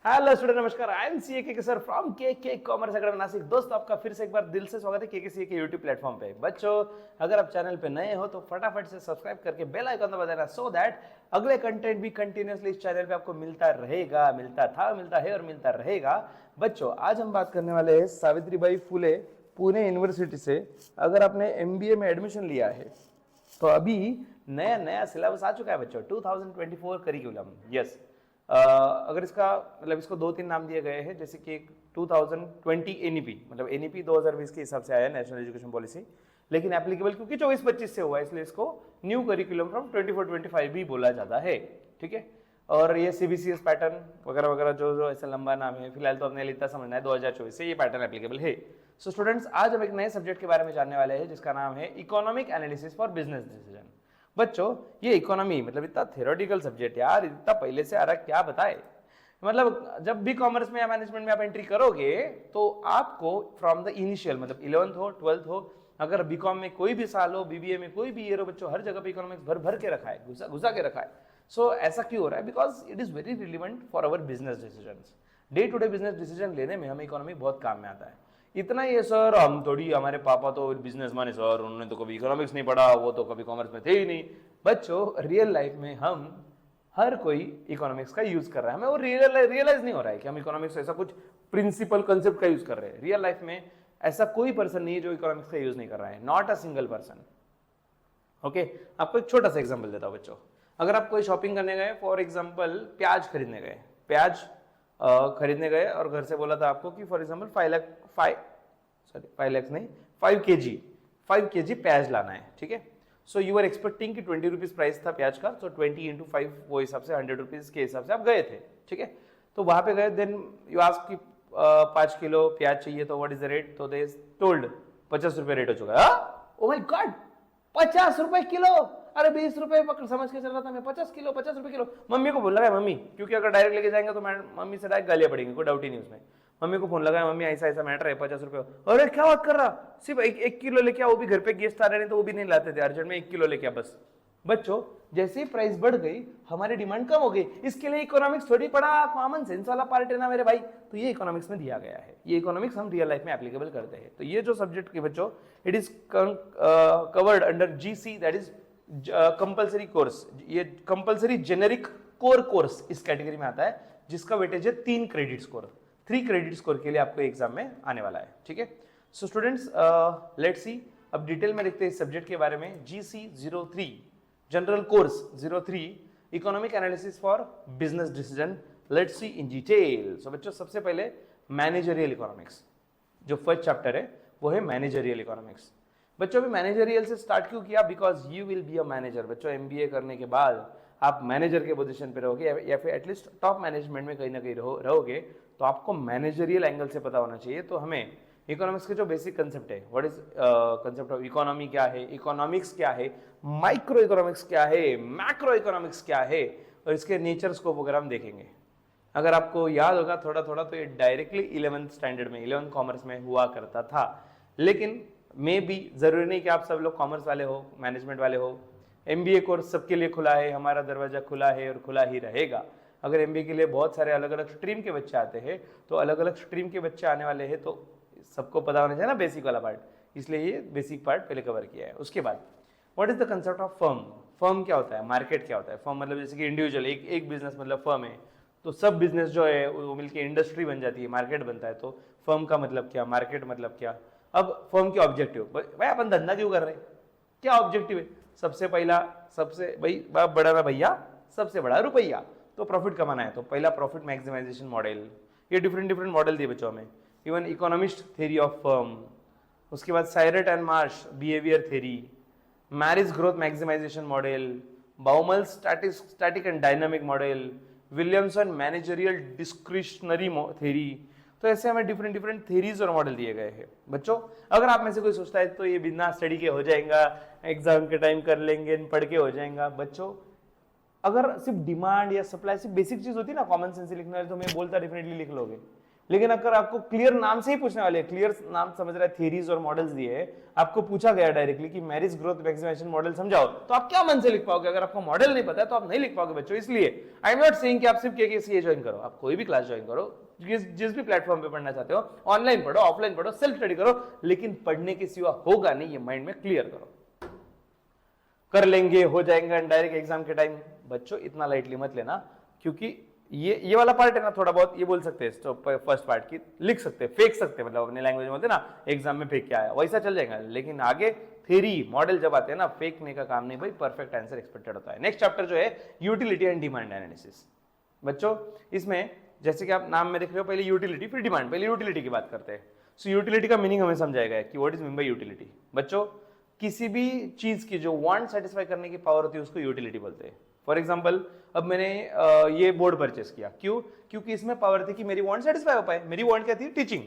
Hello student, नमस्कार। I am CA के sir from के कॉमर्स अकेडमी नासिक। दोस्तों, आपका फिर से एक बार दिल से स्वागत है के सीए के यूट्यूब प्लेटफॉर्म पे। बच्चों, अगर आप चैनल पे नए हो तो फटाफट से सब्सक्राइब करके बेल आइकन दबा देना, सो दैट अगले कंटेंट भी कंटिन्यूअसली इस चैनल पे आपको मिलता रहेगा, मिलता था, मिलता है और मिलता रहेगा। बच्चों, आज हम बात करने वाले हैं सावित्रीबाई फुले पुणे यूनिवर्सिटी से। अगर आपने एमबीए में एडमिशन लिया है तो अभी नया नया सिलेबस आ चुका है बच्चों, 2024 करिकुलम। यस, अगर इसका मतलब इसको दो तीन नाम दिए गए हैं, जैसे कि 2020 एनईपी, मतलब एनईपी 2020 के हिसाब से आया नेशनल एजुकेशन पॉलिसी, लेकिन एप्लीकेबल क्योंकि 24-25 से हुआ है इसलिए इसको न्यू करिकुलम फ्रॉम 24-25 भी बोला जाता है। ठीक है, और ये सीबीसीएस पैटर्न वगैरह वगैरह जो जो ऐसा लंबा नाम है, फिलहाल तो अपने लिए इतना समझना है 2024 से ये पैटर्न एप्लीकेबल है। सो स्टूडेंट्स, आज हम एक नए सब्जेक्ट के बारे में जानने वाले हैं जिसका नाम है economic analysis for business decision. बच्चों, ये इकोनॉमी मतलब इतना थ्योरेटिकल सब्जेक्ट यार, इतना पहले से आ रहा क्या बताए। मतलब जब भी कॉमर्स में या मैनेजमेंट में आप एंट्री करोगे तो आपको फ्रॉम द इनिशियल, मतलब 11th हो 12th हो, अगर बीकॉम में कोई भी साल हो, बीबीए में कोई भी ईयर हो, बच्चों हर जगह पे इकोनॉमिक्स भर भर के रखा है, घुसा घुसा के रखा है। सो ऐसा क्यों हो रहा है? Because it is very relevant for our business decisions. Day to day business decision लेने में हमें इकोनॉमी बहुत काम में आता है। इतना ही है सर, हम थोड़ी, हमारे पापा तो बिजनेसमैन है सर, उन्होंने तो कभी इकोनॉमिक्स नहीं पढ़ा, वो तो कभी कॉमर्स में थे ही नहीं। बच्चों, रियल लाइफ में हम हर कोई इकोनॉमिक्स का यूज कर रहा है, हमें वो रियलाइज नहीं हो रहा है कि हम इकोनॉमिक्स ऐसा कुछ प्रिंसिपल कंसेप्ट का यूज कर रहे हैं। रियल लाइफ में ऐसा कोई पर्सन नहीं है जो इकोनॉमिक्स का यूज नहीं कर रहा है, not a single person. Okay, आपको एक छोटा सा एग्जांपल देता हूं बच्चों। अगर आप कोई शॉपिंग करने गए, फॉर एग्जांपल प्याज खरीदने गए, प्याज खरीदने गए और घर से बोला था आपको कि फॉर एग्जांपल 5 लाख नहीं, 5 kg प्याज लाना है। ठीक है, सो यू आर एक्सपेक्टिंग कि 20 रुपीज प्राइस था प्याज का, सो 20 × 5 वो हिसाब से 100 रुपीज के हिसाब से आप गए थे। ठीक है, तो वहां पे गए, देन यू आस्क कि 5 किलो प्याज चाहिए, तो व्हाट इज द रेट? तो दे टोल्ड 50 रुपए रेट हो चुका है। ओ माय गॉड, 50 रुपए किलो! अरे 20 रुपए पकड़ समझ के चल रहा था मैं, 50 रुपए किलो। मम्मी को बोल लगा, मम्मी, क्योंकि अगर डायरेक्ट लेके जाएंगे तो मम्मी से डायरेक्ट गालियां पड़ेंगी, कोई डाउट ही नहीं उसमें। मम्मी को फोन लगाया, मम्मी ऐसा ऐसा मैटर है, 50 रुपए। अरे क्या बात कर रहा, सिर्फ एक किलो लेके आओ, वो भी घर पे गेस्ट आ रहे नहीं तो वो भी नहीं लाते थे, अर्जेंट में 1 किलो लेके आ बस। बच्चों, जैसे ही प्राइस बढ़ गई हमारी डिमांड कम हो गई। इसके लिए इकोनॉमिक्स थोड़ी पढ़ा, कॉमन सेंस वाला पार्ट है ना मेरे भाई। तो ये इकोनॉमिक्स में दिया गया है, ये इकोनॉमिक्स हम रियल लाइफ में एप्लीकेबल करते हैं। तो ये जो सब्जेक्ट के बच्चों, it is covered under GC, that is compulsory course. ये कंपल्सरी जेनेरिक कोर कोर्स इस कैटेगरी में आता है, जिसका वेटेज है 3 क्रेडिट स्कोर। 3 क्रेडिट स्कोर के लिए आपको एग्जाम में आने वाला है। ठीक है, सो स्टूडेंट्स, लेट्स सी, अब डिटेल में देखते हैं इस सब्जेक्ट के बारे में। GC 03 general course 03 economic analysis for business decision. Let's see in detail. So बच्चों, सबसे पहले मैनेजरियल इकोनॉमिक्स, जो फर्स्ट चैप्टर है वो है मैनेजरियल इकोनॉमिक्स। बच्चों, अभी मैनेजरियल से स्टार्ट क्यों किया? Because you will be a manager. बच्चों, एमबीए करने के बाद आप मैनेजर के पोजीशन पे रहोगे या फिर एटलीस्ट टॉप मैनेजमेंट में कहीं ना कहीं रहोगे, तो आपको मैनेजरियल एंगल से पता होना चाहिए। तो हमें इकोनॉमिक्स के जो बेसिक कंसेप्ट है, what is concept of economy क्या है, इकोनॉमिक्स क्या है, माइक्रो इकोनॉमिक्स क्या है, मैक्रो इकोनॉमिक्स क्या है, और इसके नेचर स्कोप वगैरह हम देखेंगे। अगर आपको याद होगा थोड़ा थोड़ा, तो ये डायरेक्टली 11th स्टैंडर्ड में, 11th कॉमर्स में हुआ करता था। लेकिन मे भी जरूरी नहीं कि आप सब लोग कॉमर्स वाले हो, मैनेजमेंट वाले हो। एमबीए कोर्स सबके लिए खुला है, हमारा दरवाजा खुला है और खुला ही रहेगा। अगर एमबीए के लिए बहुत सारे अलग अलग स्ट्रीम के बच्चे आते हैं, तो अलग अलग स्ट्रीम के बच्चे आने वाले हैं, तो सबको पता होना चाहिए ना बेसिक वाला पार्ट, इसलिए ये बेसिक पार्ट पहले कवर किया है। उसके बाद what is the concept of firm? Firm क्या होता है, मार्केट क्या होता है? फर्म मतलब जैसे कि इंडिविजुअल, एक बिजनेस मतलब फर्म है, तो सब बिजनेस जो है वो मिलकर इंडस्ट्री बन जाती है, मार्केट बनता है। तो फर्म का मतलब क्या, मार्केट मतलब क्या? अब फर्म के ऑब्जेक्टिव, भाई अपन धंधा क्यों कर रहे हैं, क्या ऑब्जेक्टिव है? सबसे पहला, सबसे भाई बड़ा ना भैया, सबसे बड़ा रुपया, तो प्रॉफिट कमाना है। तो पहला प्रॉफिट मैक्सिमाइजेशन मॉडल, ये डिफरेंट डिफरेंट मॉडल दिए बच्चों में। Even economist theory of firm, उसके बाद Cyert and March behaviour theory, Marris growth maximisation model, Baumol static and dynamic model, Williamson managerial discretionary theory. तो ऐसे हमें डिफरेंट डिफरेंट थ्योरीज और मॉडल दिए गए हैं। बच्चों, अगर आप में से कोई सोचता है तो ये बिना स्टडी के हो जाएगा, एग्जाम के टाइम कर लेंगे, पढ़ के हो जाएगा। बच्चों, अगर सिर्फ डिमांड या सप्लाई सिर्फ बेसिक चीज होती ना, कॉमन सेंस से लिखना है, तो मैं बोलता डेफिनेटली लिख लोगे। लेकिन अगर आपको क्लियर नाम से ही पूछने वाले, क्लियर नाम समझ रहा है, थियरीज और मॉडल्स दिए हैं, आपको पूछा गया डायरेक्टली कि मैरिज ग्रोथ मैक्सिमाइजेशन मॉडल समझाओ, तो आप क्या मन से लिख पाओगे? अगर आपको मॉडल नहीं पता है तो आप नहीं लिख पाओगे बच्चों। इसलिए आई एम नॉट सेइंग कि आप सिर्फ केकेसीए ज्वाइन करो, आप कोई भी क्लास ज्वाइन करो, जिस भी प्लेटफॉर्म पे पढ़ना चाहते हो, ऑनलाइन पढ़ो, ऑफलाइन पढ़ो, सेल्फ स्टडी करो, लेकिन पढ़ने के सिवा होगा नहीं, ये माइंड में क्लियर करो। कर लेंगे, हो जाएगा डायरेक्ट एग्जाम के टाइम, बच्चों इतना लाइटली मत लेना, क्योंकि ये वाला पार्ट है ना, थोड़ा बहुत ये बोल सकते हैं, तो फर्स्ट पार्ट की लिख सकते हैं, फेंक सकते हैं, मतलब अपने लैंग्वेज में बोलते हैं ना, एग्जाम में फेंक के आया, वैसा चल जाएगा। लेकिन आगे थ्योरी मॉडल जब आते हैं ना, फेंकने का काम नहीं भाई, परफेक्ट आंसर एक्सपेक्टेड होता है। नेक्स्ट चैप्टर जो है यूटिलिटी एंड डिमांड एनालिसिस। बच्चों इसमें जैसे कि आप नाम में देख रहे हो, पहले यूटिलिटी फिर डिमांड, पहले यूटिलिटी की बात करते हैं। सो यूटिलिटी का मीनिंग हमें समझाएगा कि what is mean by utility. बच्चों किसी भी चीज की जो वांट सेटिस्फाई करने की पावर होती है उसको यूटिलिटी बोलते हैं। फॉर एग्जाम्पल अब मैंने ये बोर्ड परचेस किया, क्यों? क्योंकि इसमें पावर थी कि मेरी वांट सेटिस्फाई हो पाए। मेरी वांट क्या थी? टीचिंग,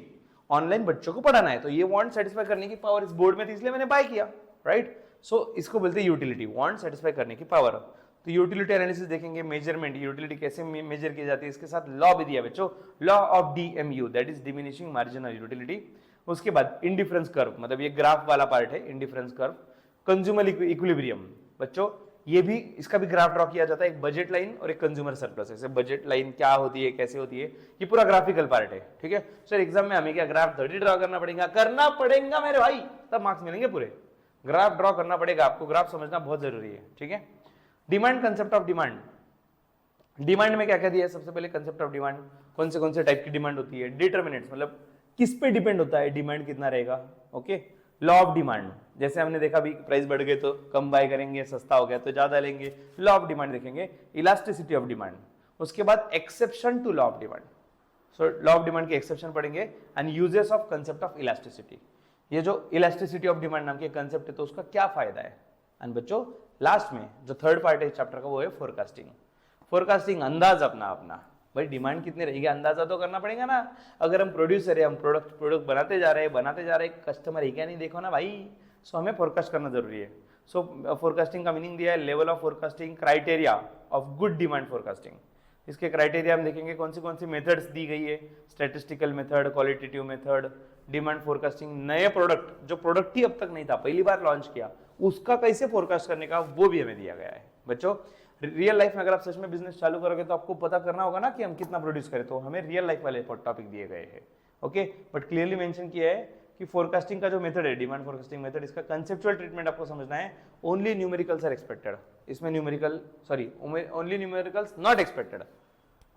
ऑनलाइन बच्चों को पढ़ाना है, तो ये वांट सेटिस्फाई करने की पावर इस बोर्ड में थी, इसलिए मैंने बाय किया, राइट? सो इसको बोलते हैं यूटिलिटी, वांट सेटिस्फाई करने की पावर। तो यूटिलिटी एनालिसिस देखेंगे, मेजरमेंट, यूटिलिटी कैसे मेजर की जाती है, इसके साथ लॉ भी दिया बच्चों, law of DMU, that is diminishing marginal utility. उसके बाद इंडिफरेंस कर्व, मतलब ये ग्राफ वाला पार्ट है, इंडिफरेंस कर्व, कंज्यूमर इक्विलिब्रियम। बच्चों ये भी, इसका भी ग्राफ ड्रॉ किया जाता है, एक बजट लाइन और एक कंज्यूमर सरप्लस। ऐसे बजट लाइन क्या होती है, कैसे होती है, ये पूरा ग्राफिकल पार्ट है, ठीक है सर। एग्जाम में हमें क्या ग्राफ 30 ड्रॉ करना पड़ेगा मेरे भाई, तब मार्क्स मिलेंगे पूरे। ग्राफ ड्रॉ करना पड़ेगा आपको, ग्राफ समझना बहुत जरूरी है, ठीक है। Demand, concept of demand. Demand में क्या क्या दिया है? सबसे पहले कंसेप्ट ऑफ डिमांड, कौन से टाइप की डिमांड होती है, डिटर्मिनेंट्स, मतलब किस पे डिपेंड होता है डिमांड कितना रहेगा, ओके। लॉ ऑफ डिमांड, जैसे हमने देखा भी प्राइस बढ़ गए तो कम बाय करेंगे, सस्ता हो गया तो ज्यादा लेंगे, लॉ ऑफ डिमांड देखेंगे। इलास्टिसिटी ऑफ डिमांड, उसके बाद exception to law of demand. So law of demand के एक्सेप्शन पढ़ेंगे and uses of concept of elasticity. ये जो इलास्टिसिटी ऑफ डिमांड नाम के कंसेप्ट है तो उसका क्या फायदा है। एंड बच्चों लास्ट में जो थर्ड पार्ट है इस चैप्टर का वो है फोरकास्टिंग। फोरकास्टिंग, अंदाज अपना भाई डिमांड कितने रहेगी अंदाजा तो करना पड़ेगा ना। अगर हम प्रोड्यूसर है, हम प्रोडक्ट बनाते जा रहे हैं, कस्टमर है क्या नहीं देखो ना भाई, सो हमें फोरकास्ट करना जरूरी है। सो फोरकास्टिंग का मीनिंग दिया है, level of forecasting, criteria of good demand forecasting. इसके क्राइटेरिया हम देखेंगे कौन सी मेथड्स दी गई है, statistical method, qualitative method, demand forecasting. नए प्रोडक्ट, जो प्रोडक्ट ही अब तक नहीं था, पहली बार लॉन्च किया, उसका कैसे फोरकास्ट करने का वो भी हमें दिया गया है। बच्चों रियल लाइफ में अगर आप सच में बिजनेस चालू करोगे तो आपको पता करना होगा ना कि हम कितना प्रोड्यूस करें, तो हमें रियल लाइफ वाले टॉपिक दिए गए हैं, ओके। बट क्लियरली मेंशन किया है कि फोरकास्टिंग का जो मेथड है, डिमांड फोरकास्टिंग मेथड, इसका कंसेप्चुअल ट्रीटमेंट आपको समझना है। ओनली न्यूमेरिकल्स आर एक्सपेक्टेड, इसमें only numericals not expected,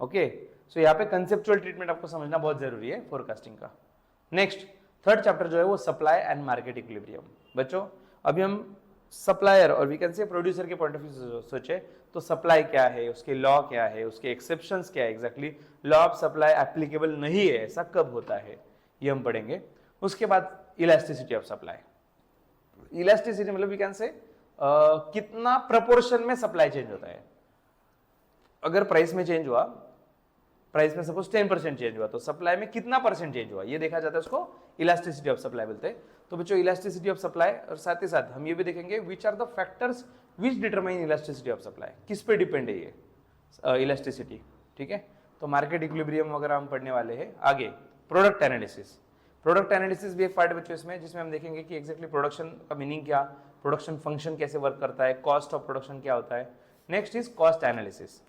okay. So यहाँ पे कंसेप्चुअल ट्रीटमेंट आपको समझना बहुत जरूरी है फोरकास्टिंग का। नेक्स्ट थर्ड चैप्टर जो है वो सप्लाई एंड मार्केट इक्विलिब्रियम। बच्चों अभी हम सप्लायर और वी कैन से प्रोड्यूसर के पॉइंट ऑफ व्यू से सोचे तो सप्लाई क्या है, उसके लॉ क्या है, उसके एक्सेप्शंस क्या है, exactly law of supply applicable नहीं है, ऐसा कब होता है, ये हम पढ़ेंगे। उसके बाद इलास्टिसिटी ऑफ सप्लाई। इलास्टिसिटी मतलब वी कैन से कितना प्रपोर्शन में सप्लाई चेंज होता है। अगर प्राइस में चेंज हुआ, प्राइस में सपोज 10% चेंज हुआ, तो सप्लाई में कितना परसेंट चेंज हुआ ये देखा जाता है, उसको इलास्टिसिटी ऑफ सप्लाई बोलते हैं। तो बच्चों इलास्टिसिटी ऑफ सप्लाई, और साथ ही साथ हम ये भी देखेंगे which are the factors which determine elasticity of supply, किस पे डिपेंड है ये इलास्टिसिटी, ठीक है। तो मार्केट इक्विलिब्रियम वगैरह हम पढ़ने वाले हैं आगे। प्रोडक्ट एनालिसिस, प्रोडक्ट एनालिसिस भी एक पार्ट बच्चों इसमें, जिसमें हम देखेंगे कि एग्जैक्टली प्रोडक्शन का मीनिंग क्या, प्रोडक्शन फंक्शन कैसे वर्क करता है, कॉस्ट ऑफ प्रोडक्शन क्या होता है। Next is cost analysis.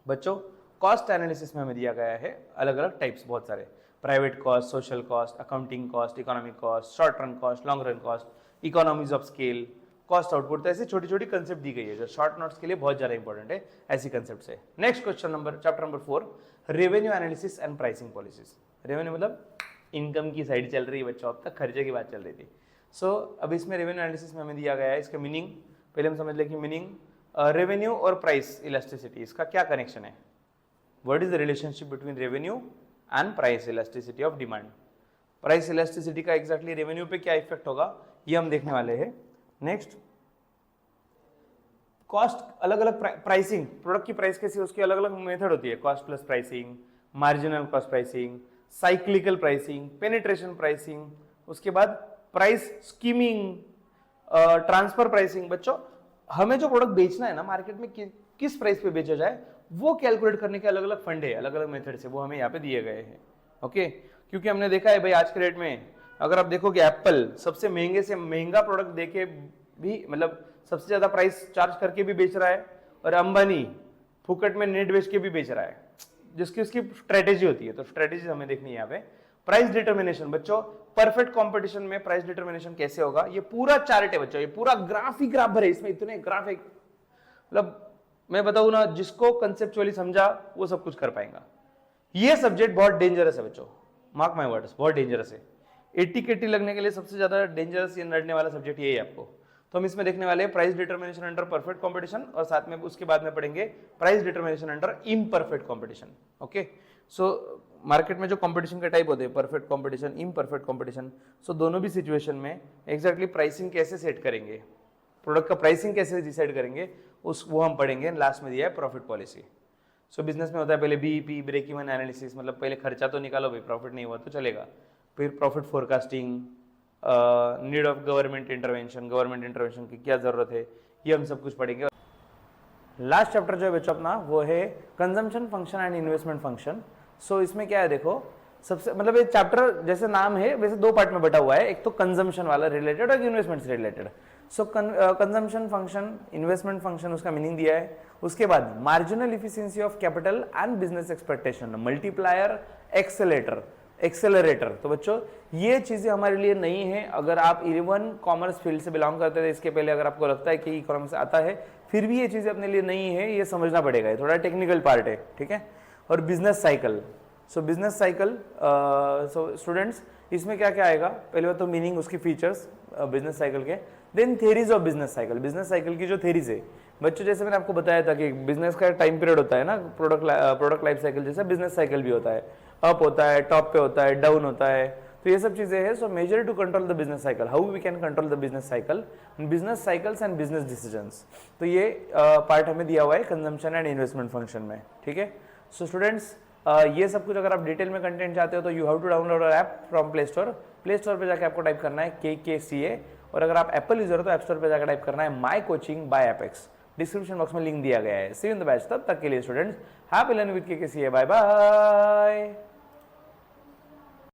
बच्चों कॉस्ट एनालिसिस में हमें दिया गया है अलग अलग टाइप्स, बहुत सारे, private cost, social cost, accounting cost, economic cost, short run cost, long run cost, economies of scale, cost output. तो ऐसी छोटी छोटी कंसेप्ट दी गई है जो शॉर्ट नोट्स के लिए बहुत ज्यादा इंपॉर्टेंट है, ऐसी कंसेप्ट है। Next question number, chapter number 4, revenue analysis and pricing policies. Revenue मतलब इनकम की साइड चल रही है बच्चों, अब तक खर्चे की बात चल रही थी। सो अब इसमें रेवेन्यू एनालिसिस में हमें दिया गया है, इसका मीनिंग पहले हम समझ लें कि मीनिंग रेवेन्यू और प्राइस इलास्टिसिटी, इसका क्या कनेक्शन है। What is the relationship between revenue and price elasticity of demand? Price elasticity का एग्जैक्टली रेवेन्यू पे क्या इफेक्ट होगा ये हम देखने वाले हैं। नेक्स्ट कॉस्ट, अलग अलग प्राइसिंग, प्रोडक्ट की प्राइस कैसी है उसकी अलग अलग मेथड होती है, cost plus pricing, marginal cost pricing, cyclical pricing, penetration pricing, उसके बाद प्राइस स्कीमिंग, ट्रांसफर प्राइसिंग। बच्चों हमें जो प्रोडक्ट बेचना है ना मार्केट में, किस प्राइस पे बेचा जाए वो कैलकुलेट करने के अलग अलग फंड है, अलग अलग मेथड्स है, वो हमें यहाँ पे दिए गए हैं, ओके, क्योंकि हमने देखा है भाई आज के रेट में अगर आप देखोगे एप्पल सबसे महंगे से महंगा प्रोडक्ट देके भी मतलब सबसे ज्यादा प्राइस चार्ज करके भी बेच रहा है, और अंबानी फुकट में नेट बेच के भी बेच रहा है, जिसकी उसकी स्ट्रेटेजी होती है। तो स्ट्रेटेजी हमें देखनी है यहाँ पे। प्राइस डिटर्मिनेशन बच्चों, परफेक्ट कंपटीशन में प्राइस डिटर्मिनेशन कैसे होगा, ये पूरा चार्ट है बच्चों, ये पूरा ग्राफ ही ग्राफ भरे, इसमें इतने ग्राफ है, मतलब मैं बताऊं ना, जिसको कंसेप्चुअली समझा वो सब कुछ कर पाएगा। ये सब्जेक्ट बहुत डेंजरस है बच्चों, मार्क माय वर्ड्स, बहुत डेंजरस है। 80 केटी लगने के लिए सबसे ज्यादा डेंजरस ये लड़ने वाला सब्जेक्ट ये है आपको। तो हम इसमें देखने वाले हैं price determination under perfect competition, और साथ में उसके बाद में पढ़ेंगे price determination under imperfect competition. Okay, so market में जो कंपटीशन के टाइप होते हैं, परफेक्ट कंपटीशन, इम्परफेक्ट कंपटीशन, सो दोनों भी सिचुएशन में एग्जैक्टली प्राइसिंग कैसे सेट करेंगे, प्रोडक्ट का प्राइसिंग कैसे डिसाइड करेंगे, वो हम पढ़ेंगे। लास्ट में दिया है प्रॉफिट पॉलिसी। सो बिजनेस में होता है पहले बीईपी, ब्रेक इवन एनालिसिस, मतलब पहले खर्चा तो निकालो भाई, प्रॉफिट नहीं हुआ तो चलेगा, फिर profit forecasting, need of government intervention की क्या जरूरत है, ये हम सब कुछ पढ़ेंगे। लास्ट चैप्टर जो है बच्चों अपना वो है consumption function and investment function. So इसमें क्या है देखो, सबसे मतलब ये चैप्टर जैसे नाम है वैसे दो पार्ट में बटा हुआ है, एक तो कंजम्पशन वाला रिलेटेड और इन्वेस्टमेंट से रिलेटेड। सो कंजम्पशन फंक्शन, इन्वेस्टमेंट फंक्शन, उसका मीनिंग दिया है। उसके बाद marginal efficiency of capital and business expectation, multiplier, accelerator. तो बच्चों ये चीजें हमारे लिए नई है। अगर आप इवन कॉमर्स फील्ड से बिलोंग करते थे इसके पहले, अगर आपको लगता है कि इकोनॉमिक्स आता है, फिर भी ये चीजें अपने लिए नई है, ये समझना पड़ेगा, ये थोड़ा टेक्निकल पार्ट है, ठीक है। और business cycle, so business cycle, so students इसमें क्या क्या आएगा, पहले बात तो मीनिंग, उसकी फीचर्स बिजनेस साइकिल के, then theories of business cycle, business cycle की जो थेरीज है बच्चों, जैसे मैंने आपको बताया था कि बिजनेस का टाइम पीरियड होता है ना, प्रोडक्ट लाइफ साइकिल जैसा बिजनेस साइकिल भी होता है, अप होता है, टॉप पे होता है, डाउन होता है, तो ये सब चीजें हैं। So measure to control the business cycle, how we can control the business cycle, business cycles and business decisions. तो ये पार्ट हमें दिया हुआ है कंजम्पशन एंड इन्वेस्टमेंट फंक्शन में, ठीक है। सो स्टूडेंट्स ये सब कुछ अगर आप डिटेल में कंटेंट चाहते हो तो you have to download our app from play store पे जाकर आपको टाइप करना है KKCA, और अगर आप एप्पल यूजर हो तो ऐप स्टोर पे जाकर टाइप करना है my coaching by apex. Description box में लिंक दिया गया है। See you in the batch, तब तक के लिए students happy learning with KKCA, bye bye.